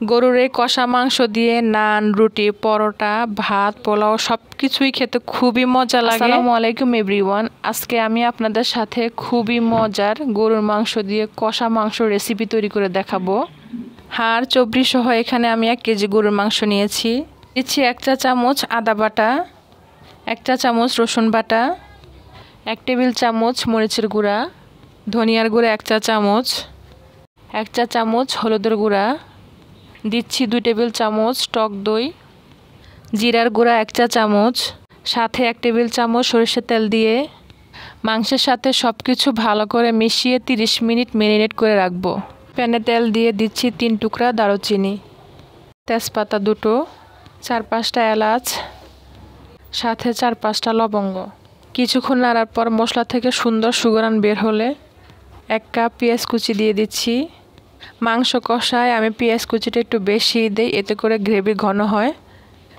গরুর এই কষা মাংস দিয়ে নান, রুটি, পরোটা, ভাত, পোলাও সব কিছুই খেতে খুবই মজা লাগে। আসসালামু আলাইকুম এভরিওয়ান। আজকে আমি আপনাদের সাথে খুবই মজার গরুর মাংস দিয়ে কষা মাংস রেসিপি তৈরি করে দেখাবো। হাড় চবড়ি সহ এখানে আমি 1 কেজি গরুর মাংস নিয়েছি। দিচ্ছি 1 চা চামচ আদা বাটা, 1 চা চামচ রসুন বাটা, 1 টেবিল চামচ মরিচের গুঁড়া, ধনিয়ার গুঁড়া 1 চা চামচ, 1 চা চামচ হলুদের গুঁড়া, দিচ্ছি 2 টেবিল চামচ টক দই, জিরার গুঁড়া 1 চা চামচ, সাথে 1 টেবিল চামচ সরিষার তেল দিয়ে মাংসের সাথে সব কিছু ভালো করে মিশিয়ে 30 মিনিট ম্যারিনেট করে রাখবো। প্যানে তেল দিয়ে দিচ্ছি 3 টুকরা দারুচিনি, তেজপাতা 2টো, 4-5টা এলাচ, সাথে 4-5টা লবঙ্গ। কিছুক্ষণ নাড়ার পর মশলা থেকে সুন্দর সুগন্ধ বের হলে 1 কাপ পেঁয়াজ কুচি দিয়ে দিচ্ছি। মাংস কষায় আমি পেঁয়াজ কুচিটা একটু বেশি দিই, এতে করে গ্রেভি ঘন হয়।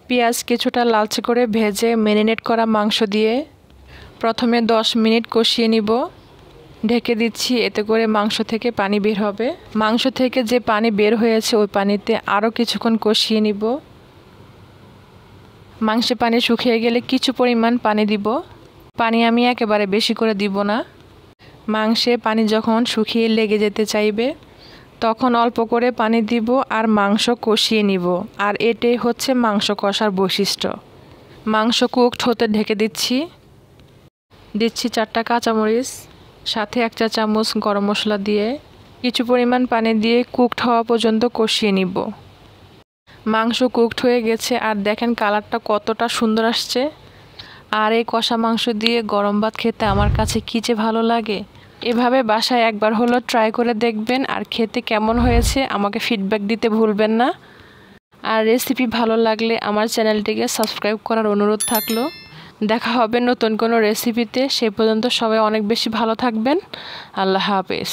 পেঁয়াজ কিছুটা লালচে করে ভেজে ম্যারিনেট করা মাংস দিয়ে প্রথমে 10 মিনিট কষিয়ে নিব। ঢেকে দিচ্ছি, এতে করে মাংস থেকে পানি বের হবে। মাংস থেকে যে পানি বের হয়েছে ওই পানিতে আরও কিছুক্ষণ কষিয়ে নিব। মাংসে পানি শুকিয়ে গেলে কিছু পরিমাণ পানি দিব। পানি আমি একেবারে বেশি করে দিব না। মাংসে পানি যখন শুকিয়ে লেগে যেতে চাইবে তখন অল্প করে পানি দিব আর মাংস কষিয়ে নিব। আর এটাই হচ্ছে মাংস কষার বৈশিষ্ট্য। মাংস কুকড হতে ঢেকে দিচ্ছি। 4টা কাঁচামরিচ, সাথে 1 চা চামচ গরম মশলা দিয়ে কিছু পরিমাণ পানি দিয়ে কুকড হওয়া পর্যন্ত কষিয়ে নিব। মাংস কুকড হয়ে গেছে আর দেখেন কালারটা কতটা সুন্দর আসছে। আর এই কষা মাংস দিয়ে গরম ভাত খেতে আমার কাছে কী যে ভালো লাগে। এভাবে বাসায় একবার হলো ট্রাই করে দেখবেন আর খেতে কেমন হয়েছে আমাকে ফিডব্যাক দিতে ভুলবেন না। আর রেসিপি ভালো লাগলে আমার চ্যানেলটিকে সাবস্ক্রাইব করার অনুরোধ থাকলো। দেখা হবে নতুন কোনো রেসিপিতে। সে পর্যন্ত সবাই অনেক বেশি ভালো থাকবেন। আল্লাহ হাফেজ।